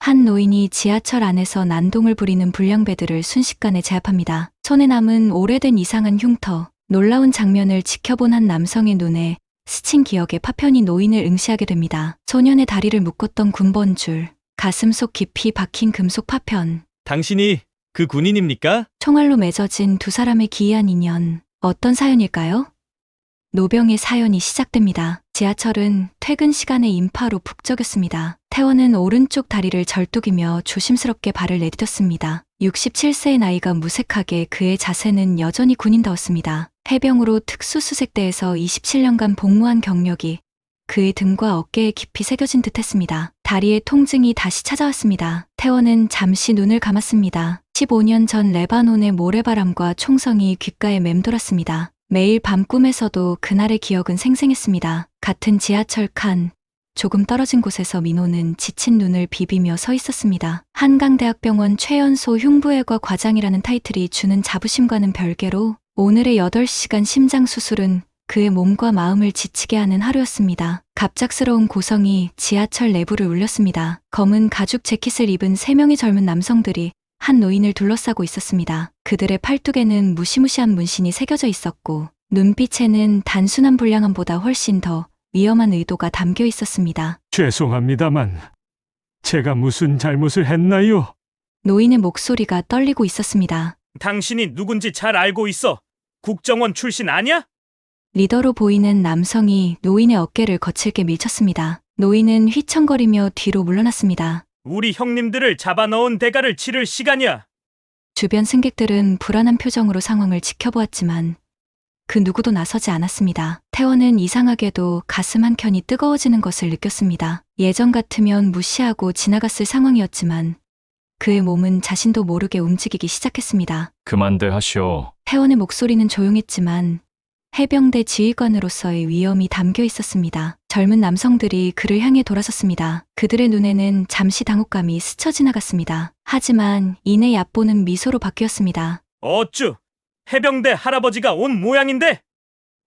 한 노인이 지하철 안에서 난동을 부리는 불량배들을 순식간에 제압합니다. 손에 남은 오래된 이상한 흉터, 놀라운 장면을 지켜본 한 남성의 눈에 스친 기억의 파편이 노인을 응시하게 됩니다. 소년의 다리를 묶었던 군번줄, 가슴속 깊이 박힌 금속 파편, 당신이 그 군인입니까? 총알로 맺어진 두 사람의 기이한 인연. 어떤 사연일까요? 노병의 사연이 시작됩니다. 지하철은 퇴근 시간에 인파로 북적였습니다. 태원은 오른쪽 다리를 절뚝이며 조심스럽게 발을 내디뎠습니다. 67세의 나이가 무색하게 그의 자세는 여전히 군인다웠습니다. 해병으로 특수수색대에서 27년간 복무한 경력이 그의 등과 어깨에 깊이 새겨진 듯했습니다. 다리의 통증이 다시 찾아왔습니다. 태원은 잠시 눈을 감았습니다. 15년 전 레바논의 모래바람과 총성이 귓가에 맴돌았습니다. 매일 밤 꿈에서도 그날의 기억은 생생했습니다. 같은 지하철 칸, 조금 떨어진 곳에서 민호는 지친 눈을 비비며 서 있었습니다. 한강대학병원 최연소 흉부외과 과장이라는 타이틀이 주는 자부심과는 별개로 오늘의 8시간 심장수술은 그의 몸과 마음을 지치게 하는 하루였습니다. 갑작스러운 고성이 지하철 내부를 울렸습니다. 검은 가죽 재킷을 입은 3명의 젊은 남성들이 한 노인을 둘러싸고 있었습니다. 그들의 팔뚝에는 무시무시한 문신이 새겨져 있었고 눈빛에는 단순한 불량함보다 훨씬 더 위험한 의도가 담겨 있었습니다. 죄송합니다만 제가 무슨 잘못을 했나요? 노인의 목소리가 떨리고 있었습니다. 당신이 누군지 잘 알고 있어. 국정원 출신 아니야? 리더로 보이는 남성이 노인의 어깨를 거칠게 밀쳤습니다. 노인은 휘청거리며 뒤로 물러났습니다. 우리 형님들을 잡아넣은 대가를 치를 시간이야. 주변 승객들은 불안한 표정으로 상황을 지켜보았지만 그 누구도 나서지 않았습니다. 태원은 이상하게도 가슴 한켠이 뜨거워지는 것을 느꼈습니다. 예전 같으면 무시하고 지나갔을 상황이었지만 그의 몸은 자신도 모르게 움직이기 시작했습니다. 그만들 하시오. 태원의 목소리는 조용했지만 해병대 지휘관으로서의 위험이 담겨 있었습니다. 젊은 남성들이 그를 향해 돌아섰습니다. 그들의 눈에는 잠시 당혹감이 스쳐 지나갔습니다. 하지만 이내 얕보는 미소로 바뀌었습니다. 어쭈, 해병대 할아버지가 온 모양인데?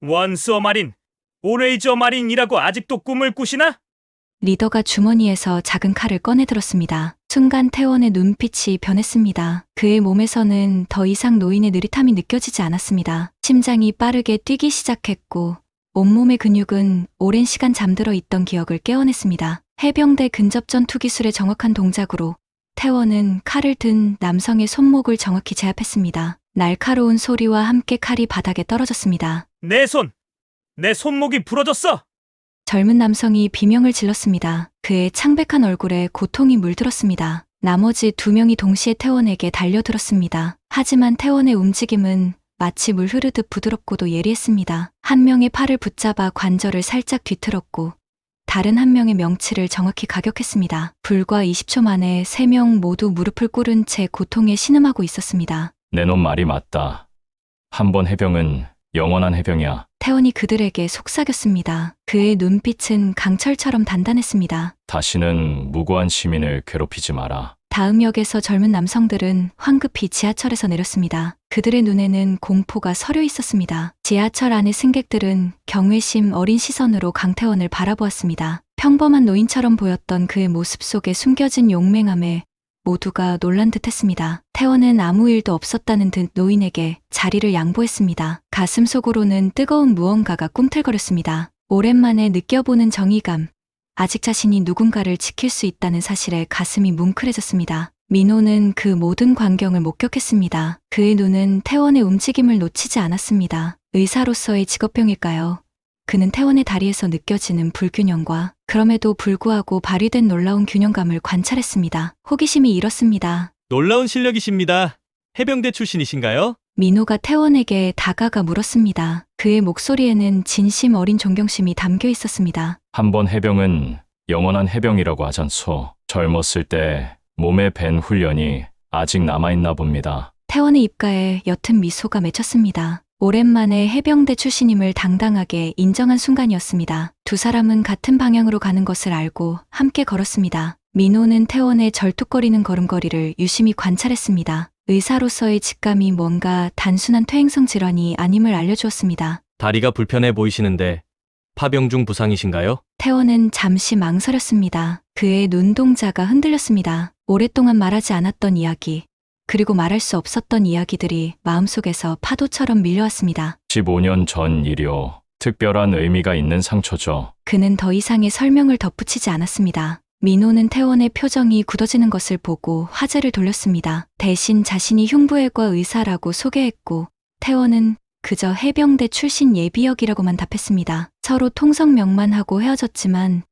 원스 어마린, 오레이즈 어마린이라고 아직도 꿈을 꾸시나? 리더가 주머니에서 작은 칼을 꺼내 들었습니다. 순간 태원의 눈빛이 변했습니다. 그의 몸에서는 더 이상 노인의 느릿함이 느껴지지 않았습니다. 심장이 빠르게 뛰기 시작했고 온몸의 근육은 오랜 시간 잠들어 있던 기억을 깨어냈습니다. 해병대 근접전 투기술의 정확한 동작으로 태원은 칼을 든 남성의 손목을 정확히 제압했습니다. 날카로운 소리와 함께 칼이 바닥에 떨어졌습니다. 내 손목이 부러졌어! 젊은 남성이 비명을 질렀습니다. 그의 창백한 얼굴에 고통이 물들었습니다. 나머지 2명이 동시에 태원에게 달려들었습니다. 하지만 태원의 움직임은 마치 물 흐르듯 부드럽고도 예리했습니다. 한 명의 팔을 붙잡아 관절을 살짝 뒤틀었고 다른 한 명의 명치를 정확히 가격했습니다. 불과 20초 만에 3명 모두 무릎을 꿇은 채 고통에 신음하고 있었습니다. 내 놈 말이 맞다. 한 번 해병은 영원한 해병이야. 태원이 그들에게 속삭였습니다. 그의 눈빛은 강철처럼 단단했습니다. 다시는 무고한 시민을 괴롭히지 마라. 다음 역에서 젊은 남성들은 황급히 지하철에서 내렸습니다. 그들의 눈에는 공포가 서려 있었습니다. 지하철 안의 승객들은 경외심 어린 시선으로 강태원을 바라보았습니다. 평범한 노인처럼 보였던 그의 모습 속에 숨겨진 용맹함에 모두가 놀란 듯했습니다. 태원은 아무 일도 없었다는 듯 노인에게 자리를 양보했습니다. 가슴 속으로는 뜨거운 무언가가 꿈틀거렸습니다. 오랜만에 느껴보는 정의감. 아직 자신이 누군가를 지킬 수 있다는 사실에 가슴이 뭉클해졌습니다. 민호는 그 모든 광경을 목격했습니다. 그의 눈은 태원의 움직임을 놓치지 않았습니다. 의사로서의 직업병일까요? 그는 태원의 다리에서 느껴지는 불균형과 그럼에도 불구하고 발휘된 놀라운 균형감을 관찰했습니다. 호기심이 일었습니다. 놀라운 실력이십니다. 해병대 출신이신가요? 민호가 태원에게 다가가 물었습니다. 그의 목소리에는 진심 어린 존경심이 담겨 있었습니다. 한 번 해병은 영원한 해병이라고 하잖소. 젊었을 때 몸에 밴 훈련이 아직 남아있나 봅니다. 태원의 입가에 옅은 미소가 맺혔습니다. 오랜만에 해병대 출신임을 당당하게 인정한 순간이었습니다. 두 사람은 같은 방향으로 가는 것을 알고 함께 걸었습니다. 민호는 태원의 절뚝거리는 걸음걸이를 유심히 관찰했습니다. 의사로서의 직감이 뭔가 단순한 퇴행성 질환이 아님을 알려주었습니다. 다리가 불편해 보이시는데 파병 중 부상이신가요? 태원은 잠시 망설였습니다. 그의 눈동자가 흔들렸습니다. 오랫동안 말하지 않았던 이야기, 그리고 말할 수 없었던 이야기들이 마음속에서 파도처럼 밀려왔습니다. 15년 전 일이요. 특별한 의미가 있는 상처죠. 그는 더 이상의 설명을 덧붙이지 않았습니다. 민호는 태원의 표정이 굳어지는 것을 보고 화제를 돌렸습니다. 대신 자신이 흉부외과 의사라고 소개했고, 태원은 그저 해병대 출신 예비역이라고만 답했습니다. 서로 통성명만하고 헤어졌지만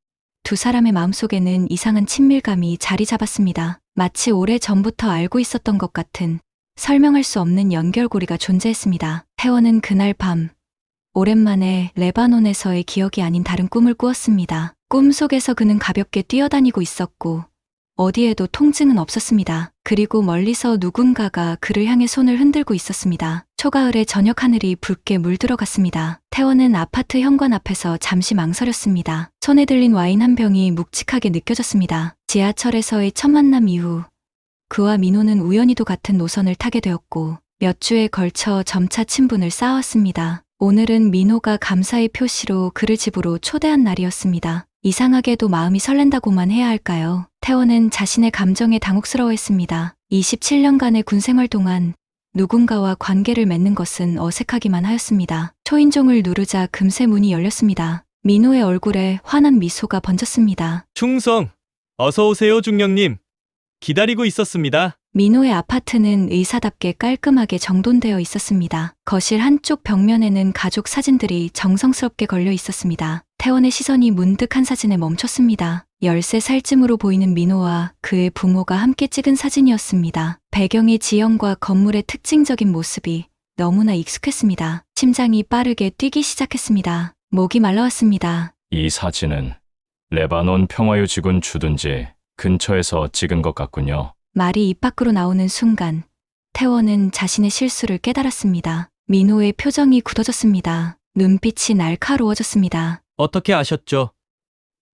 두 사람의 마음속에는 이상한 친밀감이 자리 잡았습니다. 마치 오래 전부터 알고 있었던 것 같은 설명할 수 없는 연결고리가 존재했습니다. 태원은 그날 밤 오랜만에 레바논에서의 기억이 아닌 다른 꿈을 꾸었습니다. 꿈속에서 그는 가볍게 뛰어다니고 있었고 어디에도 통증은 없었습니다. 그리고 멀리서 누군가가 그를 향해 손을 흔들고 있었습니다. 초가을에 저녁 하늘이 붉게 물들어갔습니다. 태원은 아파트 현관 앞에서 잠시 망설였습니다. 손에 들린 와인 한 병이 묵직하게 느껴졌습니다. 지하철에서의 첫 만남 이후 그와 민호는 우연히도 같은 노선을 타게 되었고 몇 주에 걸쳐 점차 친분을 쌓아왔습니다. 오늘은 민호가 감사의 표시로 그를 집으로 초대한 날이었습니다. 이상하게도 마음이 설렌다고만 해야 할까요? 태원은 자신의 감정에 당혹스러워했습니다. 27년간의 군 생활 동안 누군가와 관계를 맺는 것은 어색하기만 하였습니다. 초인종을 누르자 금세 문이 열렸습니다. 민호의 얼굴에 환한 미소가 번졌습니다. 충성! 어서 오세요, 중령님. 기다리고 있었습니다. 민호의 아파트는 의사답게 깔끔하게 정돈되어 있었습니다. 거실 한쪽 벽면에는 가족 사진들이 정성스럽게 걸려 있었습니다. 태원의 시선이 문득 한 사진에 멈췄습니다. 13살쯤으로 보이는 민호와 그의 부모가 함께 찍은 사진이었습니다. 배경의 지형과 건물의 특징적인 모습이 너무나 익숙했습니다. 심장이 빠르게 뛰기 시작했습니다. 목이 말라왔습니다. 이 사진은 레바논 평화유지군 주둔지 근처에서 찍은 것 같군요. 말이 입 밖으로 나오는 순간 태원은 자신의 실수를 깨달았습니다. 민호의 표정이 굳어졌습니다. 눈빛이 날카로워졌습니다. 어떻게 아셨죠?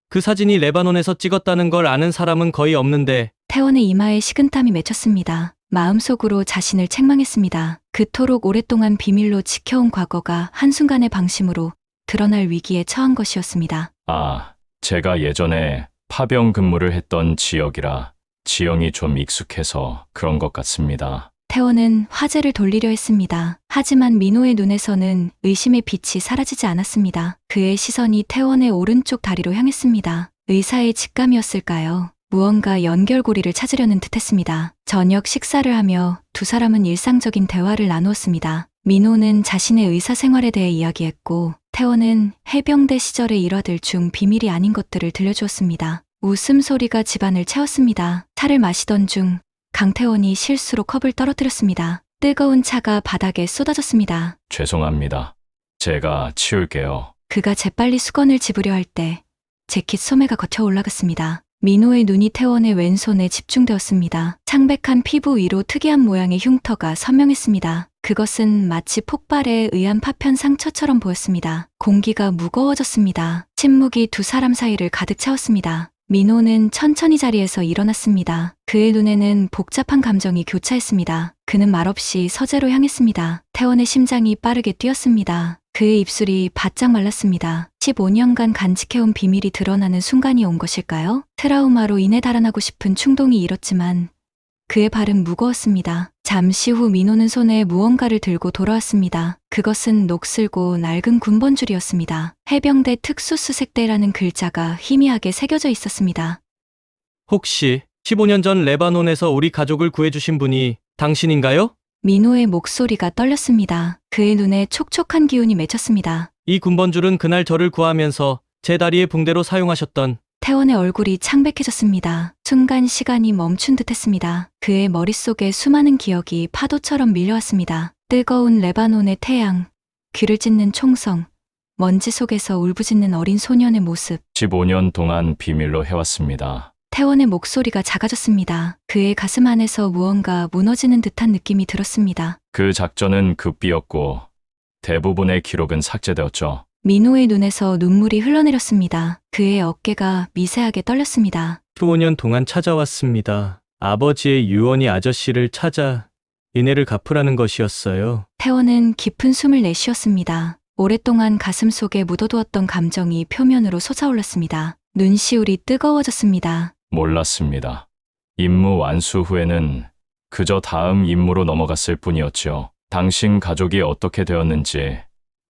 그 사진이 레바논에서 찍었다는 걸 아는 사람은 거의 없는데 태원의 이마에 식은땀이 맺혔습니다. 마음속으로 자신을 책망했습니다. 그토록 오랫동안 비밀로 지켜온 과거가 한순간의 방심으로 드러날 위기에 처한 것이었습니다. 아, 제가 예전에 파병 근무를 했던 지역이라 지형이 좀 익숙해서 그런 것 같습니다. 태원은 화제를 돌리려 했습니다. 하지만 민호의 눈에서는 의심의 빛이 사라지지 않았습니다. 그의 시선이 태원의 오른쪽 다리로 향했습니다. 의사의 직감이었을까요? 무언가 연결고리를 찾으려는 듯했습니다. 저녁 식사를 하며 두 사람은 일상적인 대화를 나누었습니다. 민호는 자신의 의사 생활에 대해 이야기했고 태원은 해병대 시절의 일화들 중 비밀이 아닌 것들을 들려주었습니다. 웃음소리가 집안을 채웠습니다. 차를 마시던 중 강태원이 실수로 컵을 떨어뜨렸습니다. 뜨거운 차가 바닥에 쏟아졌습니다. 죄송합니다. 제가 치울게요. 그가 재빨리 수건을 집으려 할 때 재킷 소매가 거쳐 올라갔습니다. 민호의 눈이 태원의 왼손에 집중되었습니다. 창백한 피부 위로 특이한 모양의 흉터가 선명했습니다. 그것은 마치 폭발에 의한 파편 상처처럼 보였습니다. 공기가 무거워졌습니다. 침묵이 두 사람 사이를 가득 채웠습니다. 민호는 천천히 자리에서 일어났습니다. 그의 눈에는 복잡한 감정이 교차했습니다. 그는 말없이 서재로 향했습니다. 태원의 심장이 빠르게 뛰었습니다. 그의 입술이 바짝 말랐습니다. 15년간 간직해온 비밀이 드러나는 순간이 온 것일까요? 트라우마로 인해 달아나고 싶은 충동이 일었지만 그의 발은 무거웠습니다. 잠시 후 민호는 손에 무언가를 들고 돌아왔습니다. 그것은 녹슬고 낡은 군번줄이었습니다. 해병대 특수수색대라는 글자가 희미하게 새겨져 있었습니다. 혹시 15년 전 레바논에서 우리 가족을 구해주신 분이 당신인가요? 민호의 목소리가 떨렸습니다. 그의 눈에 촉촉한 기운이 맺혔습니다. 이 군번줄은 그날 저를 구하면서 제 다리의 붕대로 사용하셨던 태원의 얼굴이 창백해졌습니다. 순간 시간이 멈춘 듯했습니다. 그의 머릿속에 수많은 기억이 파도처럼 밀려왔습니다. 뜨거운 레바논의 태양, 귀를 찢는 총성, 먼지 속에서 울부짖는 어린 소년의 모습. 15년 동안 비밀로 해왔습니다. 태원의 목소리가 작아졌습니다. 그의 가슴 안에서 무언가 무너지는 듯한 느낌이 들었습니다. 그 작전은 급비였고 대부분의 기록은 삭제되었죠. 민호의 눈에서 눈물이 흘러내렸습니다. 그의 어깨가 미세하게 떨렸습니다. 15년 동안 찾아왔습니다. 아버지의 유언이 아저씨를 찾아 인해를 갚으라는 것이었어요. 태원은 깊은 숨을 내쉬었습니다. 오랫동안 가슴 속에 묻어두었던 감정이 표면으로 솟아올랐습니다. 눈시울이 뜨거워졌습니다. 몰랐습니다. 임무 완수 후에는 그저 다음 임무로 넘어갔을 뿐이었죠. 당신 가족이 어떻게 되었는지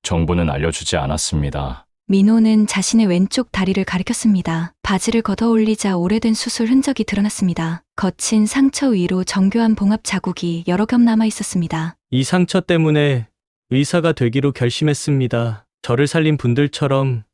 정보는 알려주지 않았습니다. 민호는 자신의 왼쪽 다리를 가리켰습니다. 바지를 걷어 올리자 오래된 수술 흔적이 드러났습니다. 거친 상처 위로 정교한 봉합 자국이 여러 겹 남아 있었습니다. 이 상처 때문에 의사가 되기로 결심했습니다. 저를 살린 분들처럼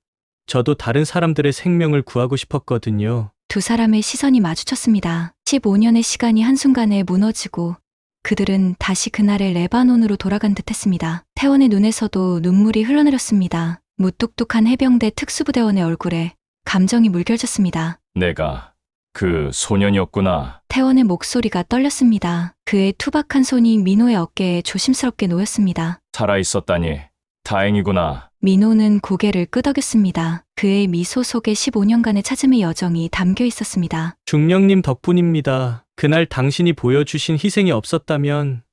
저도 다른 사람들의 생명을 구하고 싶었거든요. 두 사람의 시선이 마주쳤습니다. 15년의 시간이 한순간에 무너지고 그들은 다시 그날의 레바논으로 돌아간 듯했습니다. 태원의 눈에서도 눈물이 흘러내렸습니다. 무뚝뚝한 해병대 특수부대원의 얼굴에 감정이 물결졌습니다. 내가 그 소년이었구나. 태원의 목소리가 떨렸습니다. 그의 투박한 손이 민호의 어깨에 조심스럽게 놓였습니다. 살아있었다니 다행이구나. 민호는 고개를 끄덕였습니다. 그의 미소 속에 15년간의 찾음의 여정이 담겨 있었습니다. 중령님 덕분입니다. 그날 당신이 보여주신 희생이 없었다면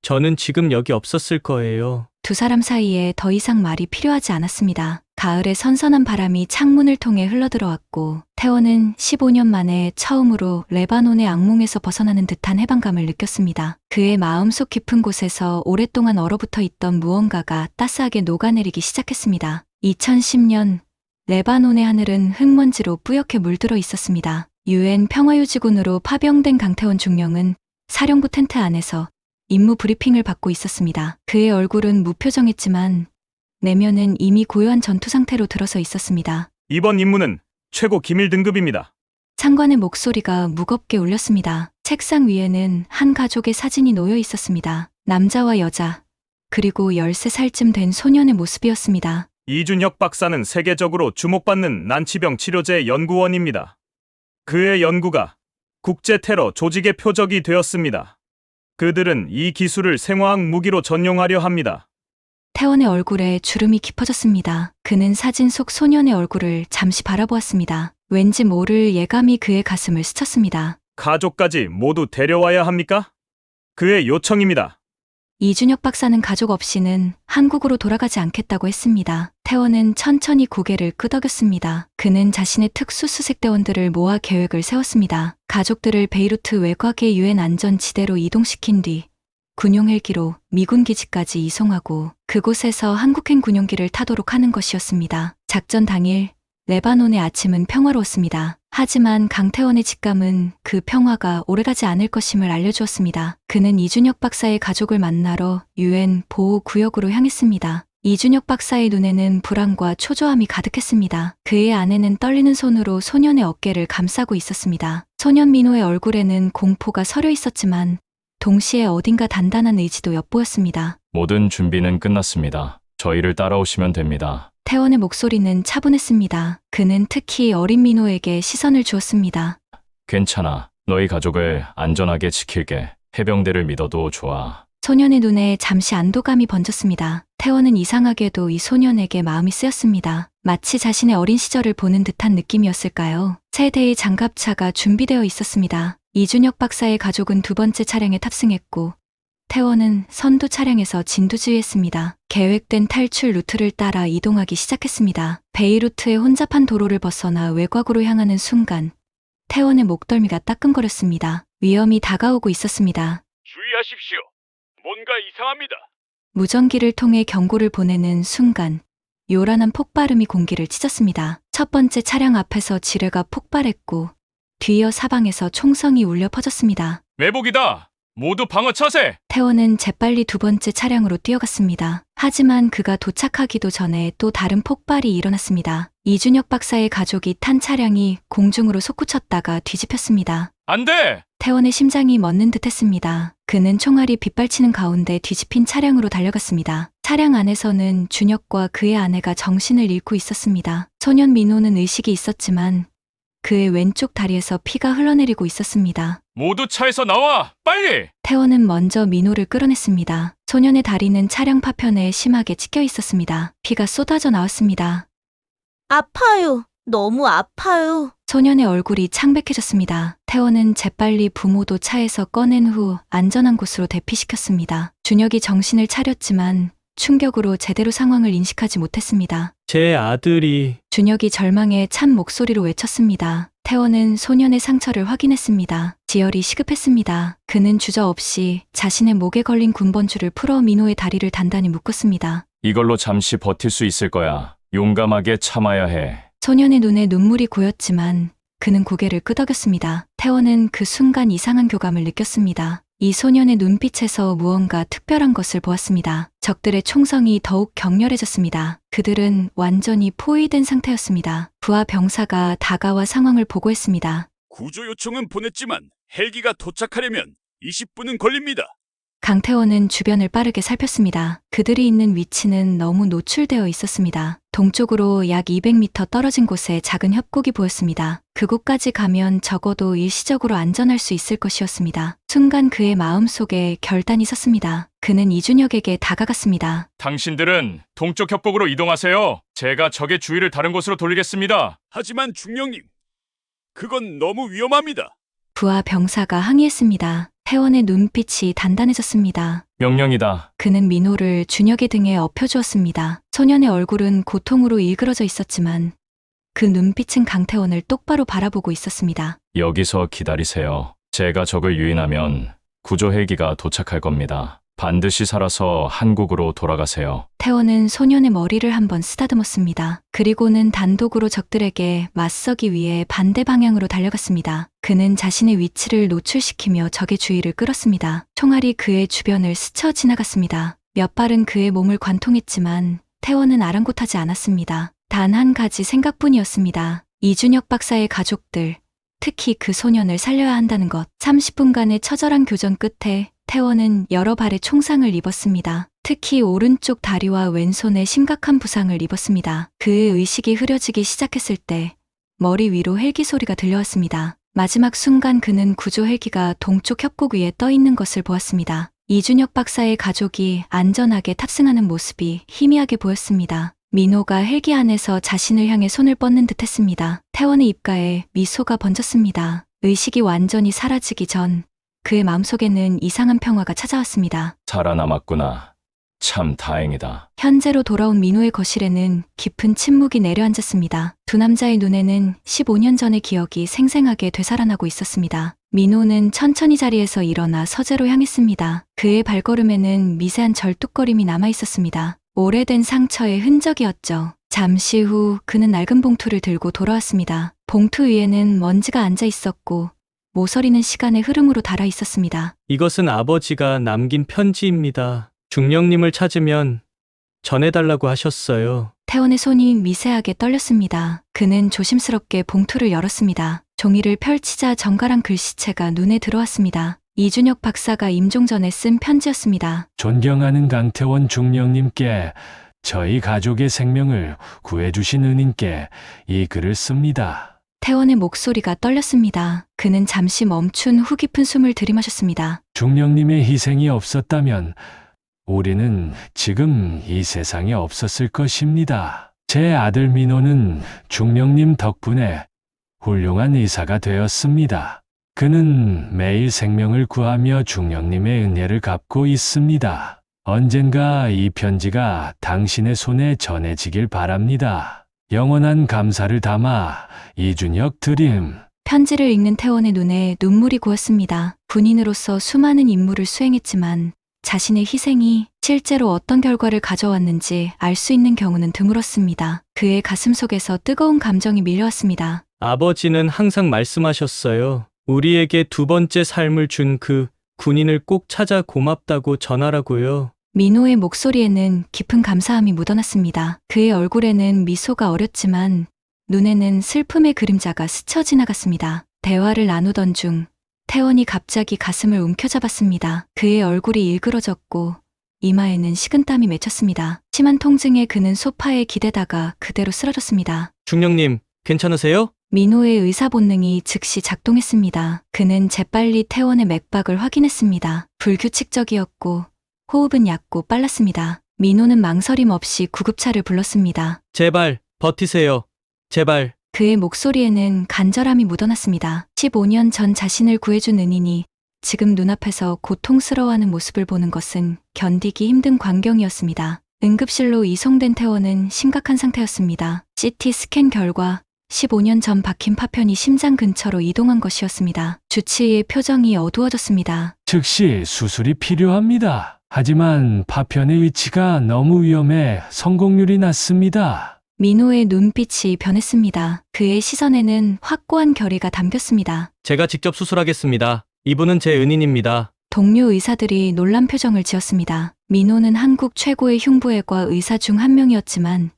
저는 지금 여기 없었을 거예요. 두 사람 사이에 더 이상 말이 필요하지 않았습니다. 가을의 선선한 바람이 창문을 통해 흘러들어왔고 태원은 15년 만에 처음으로 레바논의 악몽에서 벗어나는 듯한 해방감을 느꼈습니다. 그의 마음속 깊은 곳에서 오랫동안 얼어붙어 있던 무언가가 따스하게 녹아내리기 시작했습니다. 2010년 레바논의 하늘은 흙먼지로 뿌옇게 물들어 있었습니다. UN 평화유지군으로 파병된 강태원 중령은 사령부 텐트 안에서 임무 브리핑을 받고 있었습니다. 그의 얼굴은 무표정했지만 내면은 이미 고요한 전투 상태로 들어서 있었습니다. 이번 임무는 최고 기밀 등급입니다. 상관의 목소리가 무겁게 울렸습니다. 책상 위에는 한 가족의 사진이 놓여 있었습니다. 남자와 여자, 그리고 13살쯤 된 소년의 모습이었습니다. 이준혁 박사는 세계적으로 주목받는 난치병 치료제 연구원입니다. 그의 연구가 국제 테러 조직의 표적이 되었습니다. 그들은 이 기술을 생화학 무기로 전용하려 합니다. 태원의 얼굴에 주름이 깊어졌습니다. 그는 사진 속 소년의 얼굴을 잠시 바라보았습니다. 왠지 모를 예감이 그의 가슴을 스쳤습니다. 가족까지 모두 데려와야 합니까? 그의 요청입니다. 이준혁 박사는 가족 없이는 한국으로 돌아가지 않겠다고 했습니다. 태원은 천천히 고개를 끄덕였습니다. 그는 자신의 특수수색대원들을 모아 계획을 세웠습니다. 가족들을 베이루트 외곽의 유엔 안전지대로 이동시킨 뒤 군용 헬기로 미군 기지까지 이송하고 그곳에서 한국행 군용기를 타도록 하는 것이었습니다. 작전 당일 레바논의 아침은 평화로웠습니다. 하지만 강태원의 직감은 그 평화가 오래가지 않을 것임을 알려주었습니다. 그는 이준혁 박사의 가족을 만나러 UN 보호구역으로 향했습니다. 이준혁 박사의 눈에는 불안과 초조함이 가득했습니다. 그의 아내는 떨리는 손으로 소년의 어깨를 감싸고 있었습니다. 소년 민호의 얼굴에는 공포가 서려 있었지만 동시에 어딘가 단단한 의지도 엿보였습니다. 모든 준비는 끝났습니다. 저희를 따라오시면 됩니다. 태원의 목소리는 차분했습니다. 그는 특히 어린 민호에게 시선을 주었습니다. 괜찮아. 너희 가족을 안전하게 지킬게. 해병대를 믿어도 좋아. 소년의 눈에 잠시 안도감이 번졌습니다. 태원은 이상하게도 이 소년에게 마음이 쓰였습니다. 마치 자신의 어린 시절을 보는 듯한 느낌이었을까요? 세 대의 장갑차가 준비되어 있었습니다. 이준혁 박사의 가족은 두 번째 차량에 탑승했고 태원은 선두 차량에서 진두지휘했습니다. 계획된 탈출 루트를 따라 이동하기 시작했습니다. 베이루트의 혼잡한 도로를 벗어나 외곽으로 향하는 순간 태원의 목덜미가 따끔거렸습니다. 위험이 다가오고 있었습니다. 주의하십시오. 뭔가 이상합니다. 무전기를 통해 경고를 보내는 순간 요란한 폭발음이 공기를 찢었습니다. 첫 번째 차량 앞에서 지뢰가 폭발했고 뒤이어 사방에서 총성이 울려 퍼졌습니다. 매복이다. 모두 방어 처세. 태원은 재빨리 두 번째 차량으로 뛰어갔습니다. 하지만 그가 도착하기도 전에 또 다른 폭발이 일어났습니다. 이준혁 박사의 가족이 탄 차량이 공중으로 솟구쳤다가 뒤집혔습니다. 안 돼. 태원의 심장이 멎는 듯했습니다. 그는 총알이 빗발치는 가운데 뒤집힌 차량으로 달려갔습니다. 차량 안에서는 준혁과 그의 아내가 정신을 잃고 있었습니다. 소년 민호는 의식이 있었지만 그의 왼쪽 다리에서 피가 흘러내리고 있었습니다. 모두 차에서 나와. 빨리. 태원은 먼저 민호를 끌어냈습니다. 소년의 다리는 차량 파편에 심하게 찢겨 있었습니다. 피가 쏟아져 나왔습니다. 아파요. 너무 아파요. 소년의 얼굴이 창백해졌습니다. 태원은 재빨리 부모도 차에서 꺼낸 후 안전한 곳으로 대피시켰습니다. 준혁이 정신을 차렸지만 충격으로 제대로 상황을 인식하지 못했습니다. 제 아들이 준혁이 절망에 찬 목소리로 외쳤습니다. 태원은 소년의 상처를 확인했습니다. 지열이 시급했습니다. 그는 주저없이 자신의 목에 걸린 군번줄을 풀어 민호의 다리를 단단히 묶었습니다. 이걸로 잠시 버틸 수 있을 거야. 용감하게 참아야 해. 소년의 눈에 눈물이 고였지만 그는 고개를 끄덕였습니다. 태원은 그 순간 이상한 교감을 느꼈습니다. 이 소년의 눈빛에서 무언가 특별한 것을 보았습니다. 적들의 총성이 더욱 격렬해졌습니다. 그들은 완전히 포위된 상태였습니다. 부하 병사가 다가와 상황을 보고했습니다. 구조 요청은 보냈지만 헬기가 도착하려면 20분은 걸립니다. 강태원은 주변을 빠르게 살폈습니다. 그들이 있는 위치는 너무 노출되어 있었습니다. 동쪽으로 약 200m 떨어진 곳에 작은 협곡이 보였습니다. 그곳까지 가면 적어도 일시적으로 안전할 수 있을 것이었습니다. 순간 그의 마음속에 결단이 섰습니다. 그는 이준혁에게 다가갔습니다. 당신들은 동쪽 협곡으로 이동하세요. 제가 적의 주의를 다른 곳으로 돌리겠습니다. 하지만 중령님, 그건 너무 위험합니다. 부하 병사가 항의했습니다. 태원의 눈빛이 단단해졌습니다. 명령이다. 그는 민호를 준혁의 등에 엎혀주었습니다. 소년의 얼굴은 고통으로 일그러져 있었지만 그 눈빛은 강태원을 똑바로 바라보고 있었습니다. 여기서 기다리세요. 제가 적을 유인하면 구조 헬기가 도착할 겁니다. 반드시 살아서 한국으로 돌아가세요. 태원은 소년의 머리를 한번 쓰다듬었습니다. 그리고는 단독으로 적들에게 맞서기 위해 반대 방향으로 달려갔습니다. 그는 자신의 위치를 노출시키며 적의 주의를 끌었습니다. 총알이 그의 주변을 스쳐 지나갔습니다. 몇 발은 그의 몸을 관통했지만 태원은 아랑곳하지 않았습니다. 단 한 가지 생각뿐이었습니다. 이준혁 박사의 가족들, 특히 그 소년을 살려야 한다는 것. 30분간의 처절한 교전 끝에 태원은 여러 발의 총상을 입었습니다. 특히 오른쪽 다리와 왼손에 심각한 부상을 입었습니다. 그의 의식이 흐려지기 시작했을 때 머리 위로 헬기 소리가 들려왔습니다. 마지막 순간 그는 구조 헬기가 동쪽 협곡 위에 떠 있는 것을 보았습니다. 이준혁 박사의 가족이 안전하게 탑승하는 모습이 희미하게 보였습니다. 민호가 헬기 안에서 자신을 향해 손을 뻗는 듯 했습니다. 태원의 입가에 미소가 번졌습니다. 의식이 완전히 사라지기 전 그의 마음속에는 이상한 평화가 찾아왔습니다. 살아남았구나. 참 다행이다. 현재로 돌아온 민호의 거실에는 깊은 침묵이 내려앉았습니다. 두 남자의 눈에는 15년 전의 기억이 생생하게 되살아나고 있었습니다. 민호는 천천히 자리에서 일어나 서재로 향했습니다. 그의 발걸음에는 미세한 절뚝거림이 남아 있었습니다. 오래된 상처의 흔적이었죠. 잠시 후 그는 낡은 봉투를 들고 돌아왔습니다. 봉투 위에는 먼지가 앉아 있었고 모서리는 시간의 흐름으로 닳아 있었습니다. 이것은 아버지가 남긴 편지입니다. 중령님을 찾으면 전해달라고 하셨어요. 태원의 손이 미세하게 떨렸습니다. 그는 조심스럽게 봉투를 열었습니다. 종이를 펼치자 정갈한 글씨체가 눈에 들어왔습니다. 이준혁 박사가 임종 전에 쓴 편지였습니다. 존경하는 강태원 중령님께 저희 가족의 생명을 구해주신 은인께 이 글을 씁니다. 태원의 목소리가 떨렸습니다. 그는 잠시 멈춘 후 깊은 숨을 들이마셨습니다. 중령님의 희생이 없었다면 우리는 지금 이 세상에 없었을 것입니다. 제 아들 민호는 중령님 덕분에 훌륭한 의사가 되었습니다. 그는 매일 생명을 구하며 중령님의 은혜를 갚고 있습니다. 언젠가 이 편지가 당신의 손에 전해지길 바랍니다. 영원한 감사를 담아 이준혁 드림. 편지를 읽는 태원의 눈에 눈물이 고였습니다. 군인으로서 수많은 임무를 수행했지만 자신의 희생이 실제로 어떤 결과를 가져왔는지 알 수 있는 경우는 드물었습니다. 그의 가슴 속에서 뜨거운 감정이 밀려왔습니다. 아버지는 항상 말씀하셨어요. 우리에게 두 번째 삶을 준 그 군인을 꼭 찾아 고맙다고 전하라고요. 민호의 목소리에는 깊은 감사함이 묻어났습니다. 그의 얼굴에는 미소가 어렸지만 눈에는 슬픔의 그림자가 스쳐 지나갔습니다. 대화를 나누던 중 태원이 갑자기 가슴을 움켜잡았습니다. 그의 얼굴이 일그러졌고 이마에는 식은땀이 맺혔습니다. 심한 통증에 그는 소파에 기대다가 그대로 쓰러졌습니다. 중령님, 괜찮으세요? 민호의 의사 본능이 즉시 작동했습니다. 그는 재빨리 태원의 맥박을 확인했습니다. 불규칙적이었고 호흡은 얕고 빨랐습니다. 민호는 망설임 없이 구급차를 불렀습니다. 제발, 버티세요. 제발. 그의 목소리에는 간절함이 묻어났습니다. 15년 전 자신을 구해준 은인이 지금 눈앞에서 고통스러워하는 모습을 보는 것은 견디기 힘든 광경이었습니다. 응급실로 이송된 태원은 심각한 상태였습니다. CT 스캔 결과 15년 전 박힌 파편이 심장 근처로 이동한 것이었습니다. 주치의의 표정이 어두워졌습니다. 즉시 수술이 필요합니다. 하지만 파편의 위치가 너무 위험해 성공률이 낮습니다. 민호의 눈빛이 변했습니다. 그의 시선에는 확고한 결의가 담겼습니다. 제가 직접 수술하겠습니다. 이분은 제 은인입니다. 동료 의사들이 놀란 표정을 지었습니다. 민호는 한국 최고의 흉부외과 의사 중 한 명이었지만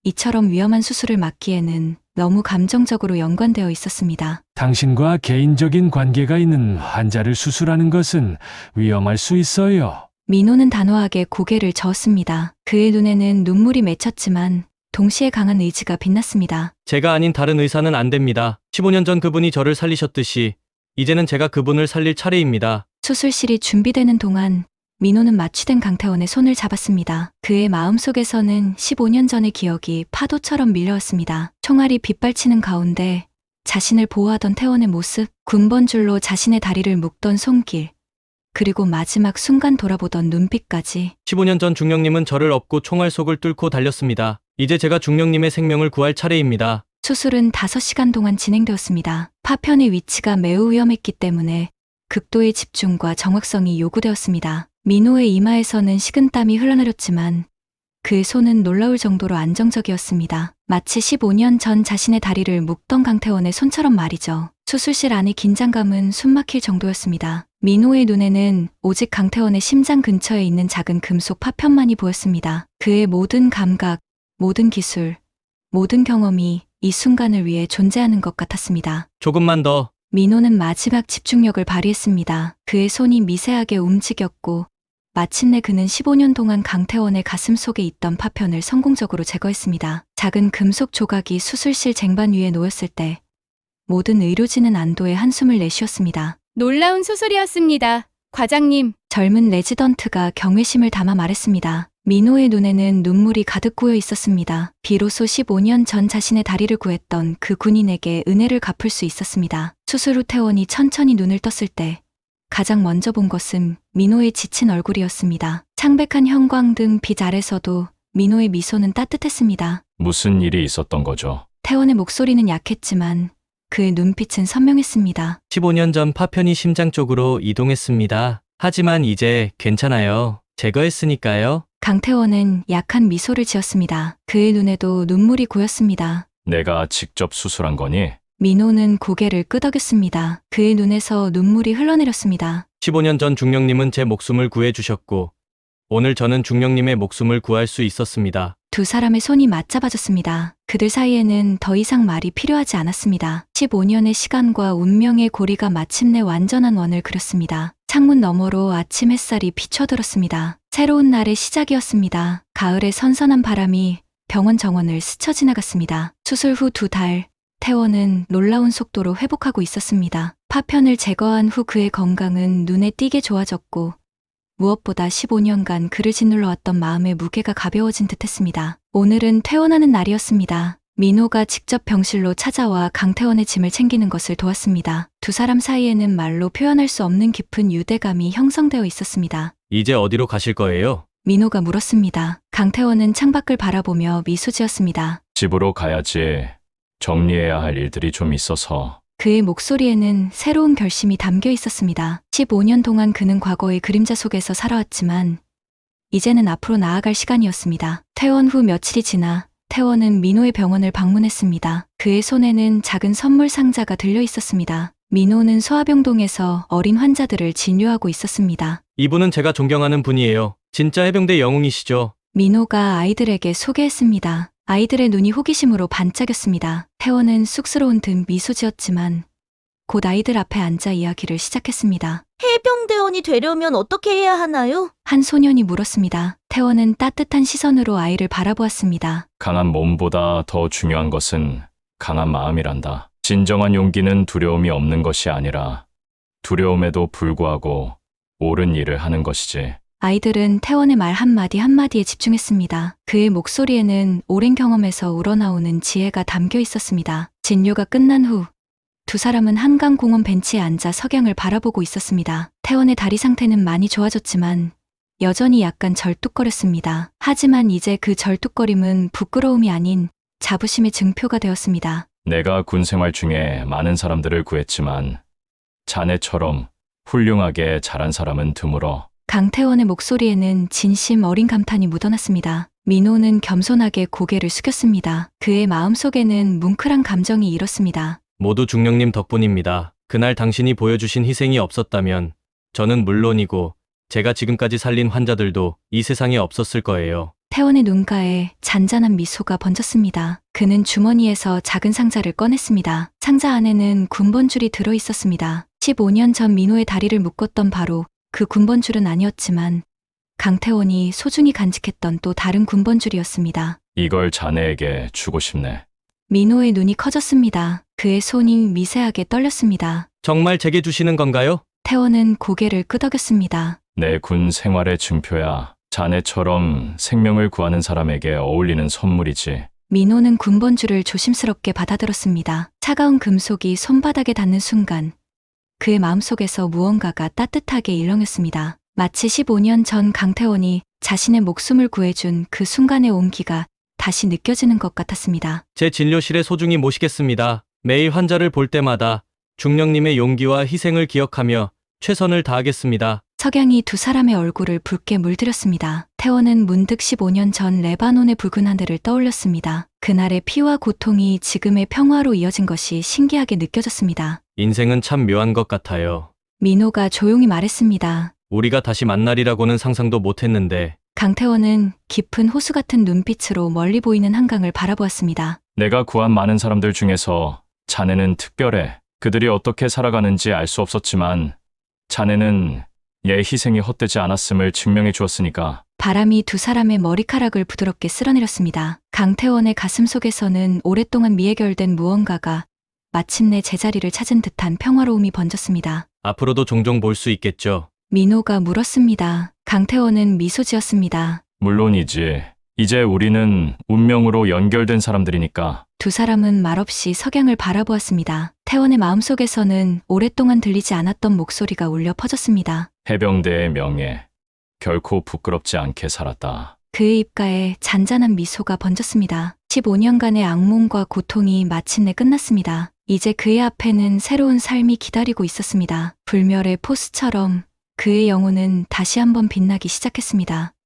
이처럼 위험한 수술을 맡기에는 너무 감정적으로 연관되어 있었습니다. 당신과 개인적인 관계가 있는 환자를 수술하는 것은 위험할 수 있어요. 민호는 단호하게 고개를 저었습니다. 그의 눈에는 눈물이 맺혔지만 동시에 강한 의지가 빛났습니다. 제가 아닌 다른 의사는 안 됩니다. 15년 전 그분이 저를 살리셨듯이 이제는 제가 그분을 살릴 차례입니다. 수술실이 준비되는 동안 민호는 마취된 강태원의 손을 잡았습니다. 그의 마음속에서는 15년 전의 기억이 파도처럼 밀려왔습니다. 총알이 빗발치는 가운데 자신을 보호하던 태원의 모습, 군번줄로 자신의 다리를 묶던 손길, 그리고 마지막 순간 돌아보던 눈빛까지. 15년 전 중령님은 저를 업고 총알 속을 뚫고 달렸습니다. 이제 제가 중령님의 생명을 구할 차례입니다. 수술은 5시간 동안 진행되었습니다. 파편의 위치가 매우 위험했기 때문에 극도의 집중과 정확성이 요구되었습니다. 민호의 이마에서는 식은땀이 흘러내렸지만 그의 손은 놀라울 정도로 안정적이었습니다. 마치 15년 전 자신의 다리를 묶던 강태원의 손처럼 말이죠. 수술실 안의 긴장감은 숨막힐 정도였습니다. 민호의 눈에는 오직 강태원의 심장 근처에 있는 작은 금속 파편만이 보였습니다. 그의 모든 감각, 모든 기술, 모든 경험이 이 순간을 위해 존재하는 것 같았습니다. 조금만 더. 민호는 마지막 집중력을 발휘했습니다. 그의 손이 미세하게 움직였고 마침내 그는 15년 동안 강태원의 가슴 속에 있던 파편을 성공적으로 제거했습니다. 작은 금속 조각이 수술실 쟁반 위에 놓였을 때 모든 의료진은 안도의 한숨을 내쉬었습니다. 놀라운 수술이었습니다. 과장님. 젊은 레지던트가 경외심을 담아 말했습니다. 민호의 눈에는 눈물이 가득 고여 있었습니다. 비로소 15년 전 자신의 다리를 구했던 그 군인에게 은혜를 갚을 수 있었습니다. 수술 후 태원이 천천히 눈을 떴을 때 가장 먼저 본 것은 민호의 지친 얼굴이었습니다. 창백한 형광등 빛 아래서도 민호의 미소는 따뜻했습니다. 무슨 일이 있었던 거죠? 태원의 목소리는 약했지만 그의 눈빛은 선명했습니다. 15년 전 파편이 심장 쪽으로 이동했습니다. 하지만 이제 괜찮아요. 제거했으니까요. 강태원은 약한 미소를 지었습니다. 그의 눈에도 눈물이 고였습니다. 내가 직접 수술한 거니? 민호는 고개를 끄덕였습니다. 그의 눈에서 눈물이 흘러내렸습니다. 15년 전 중령님은 제 목숨을 구해주셨고 오늘 저는 중령님의 목숨을 구할 수 있었습니다. 두 사람의 손이 맞잡아졌습니다. 그들 사이에는 더 이상 말이 필요하지 않았습니다. 15년의 시간과 운명의 고리가 마침내 완전한 원을 그렸습니다. 창문 너머로 아침 햇살이 비춰들었습니다. 새로운 날의 시작이었습니다. 가을의 선선한 바람이 병원 정원을 스쳐 지나갔습니다. 수술 후 2달, 태원은 놀라운 속도로 회복하고 있었습니다. 파편을 제거한 후 그의 건강은 눈에 띄게 좋아졌고 무엇보다 15년간 그를 짓눌러왔던 마음의 무게가 가벼워진 듯했습니다. 오늘은 퇴원하는 날이었습니다. 민호가 직접 병실로 찾아와 강태원의 짐을 챙기는 것을 도왔습니다. 두 사람 사이에는 말로 표현할 수 없는 깊은 유대감이 형성되어 있었습니다. 이제 어디로 가실 거예요? 민호가 물었습니다. 강태원은 창밖을 바라보며 미소 지었습니다. 집으로 가야지. 정리해야 할 일들이 좀 있어서. 그의 목소리에는 새로운 결심이 담겨 있었습니다. 15년 동안 그는 과거의 그림자 속에서 살아왔지만 이제는 앞으로 나아갈 시간이었습니다. 퇴원 후 며칠이 지나 태원은 민호의 병원을 방문했습니다. 그의 손에는 작은 선물 상자가 들려 있었습니다. 민호는 소아병동에서 어린 환자들을 진료하고 있었습니다. 이분은 제가 존경하는 분이에요. 진짜 해병대 영웅이시죠? 민호가 아이들에게 소개했습니다. 아이들의 눈이 호기심으로 반짝였습니다. 태원은 쑥스러운 듯 미소 지었지만 곧 아이들 앞에 앉아 이야기를 시작했습니다. 해병대원이 되려면 어떻게 해야 하나요? 한 소년이 물었습니다. 태원은 따뜻한 시선으로 아이를 바라보았습니다. 강한 몸보다 더 중요한 것은 강한 마음이란다. 진정한 용기는 두려움이 없는 것이 아니라 두려움에도 불구하고 옳은 일을 하는 것이지. 아이들은 태원의 말 한마디 한마디에 집중했습니다. 그의 목소리에는 오랜 경험에서 우러나오는 지혜가 담겨 있었습니다. 진료가 끝난 후 두 사람은 한강공원 벤치에 앉아 석양을 바라보고 있었습니다. 태원의 다리 상태는 많이 좋아졌지만 여전히 약간 절뚝거렸습니다. 하지만 이제 그 절뚝거림은 부끄러움이 아닌 자부심의 증표가 되었습니다. 내가 군 생활 중에 많은 사람들을 구했지만 자네처럼 훌륭하게 자란 사람은 드물어. 강태원의 목소리에는 진심 어린 감탄이 묻어났습니다. 민호는 겸손하게 고개를 숙였습니다. 그의 마음속에는 뭉클한 감정이 일었습니다. 모두 중령님 덕분입니다. 그날 당신이 보여주신 희생이 없었다면 저는 물론이고 제가 지금까지 살린 환자들도 이 세상에 없었을 거예요. 태원의 눈가에 잔잔한 미소가 번졌습니다. 그는 주머니에서 작은 상자를 꺼냈습니다. 상자 안에는 군번줄이 들어 있었습니다. 15년 전 민호의 다리를 묶었던 바로 그 군번줄은 아니었지만 강태원이 소중히 간직했던 또 다른 군번줄이었습니다. 이걸 자네에게 주고 싶네. 민호의 눈이 커졌습니다. 그의 손이 미세하게 떨렸습니다. 정말 제게 주시는 건가요? 태원은 고개를 끄덕였습니다. 내 군 생활의 증표야. 자네처럼 생명을 구하는 사람에게 어울리는 선물이지. 민호는 군번줄을 조심스럽게 받아들었습니다. 차가운 금속이 손바닥에 닿는 순간 그의 마음속에서 무언가가 따뜻하게 일렁였습니다. 마치 15년 전 강태원이 자신의 목숨을 구해준 그 순간의 온기가 다시 느껴지는 것 같았습니다. 제 진료실에 소중히 모시겠습니다. 매일 환자를 볼 때마다 중령님의 용기와 희생을 기억하며 최선을 다하겠습니다. 석양이 두 사람의 얼굴을 붉게 물들였습니다. 태원은 문득 15년 전 레바논의 붉은 하늘을 떠올렸습니다. 그날의 피와 고통이 지금의 평화로 이어진 것이 신기하게 느껴졌습니다. 인생은 참 묘한 것 같아요. 민호가 조용히 말했습니다. 우리가 다시 만날이라고는 상상도 못했는데 강태원은 깊은 호수 같은 눈빛으로 멀리 보이는 한강을 바라보았습니다. 내가 구한 많은 사람들 중에서 자네는 특별해. 그들이 어떻게 살아가는지 알 수 없었지만 자네는 얘 희생이 헛되지 않았음을 증명해 주었으니까. 바람이 두 사람의 머리카락을 부드럽게 쓸어내렸습니다. 강태원의 가슴 속에서는 오랫동안 미해결된 무언가가 마침내 제자리를 찾은 듯한 평화로움이 번졌습니다. 앞으로도 종종 볼 수 있겠죠. 민호가 물었습니다. 강태원은 미소 지었습니다. 물론이지. 이제 우리는 운명으로 연결된 사람들이니까. 두 사람은 말없이 석양을 바라보았습니다. 태원의 마음속에서는 오랫동안 들리지 않았던 목소리가 울려 퍼졌습니다. 해병대의 명예. 결코 부끄럽지 않게 살았다. 그의 입가에 잔잔한 미소가 번졌습니다. 15년간의 악몽과 고통이 마침내 끝났습니다. 이제 그의 앞에는 새로운 삶이 기다리고 있었습니다. 불멸의 포스처럼 그의 영혼은 다시 한번 빛나기 시작했습니다.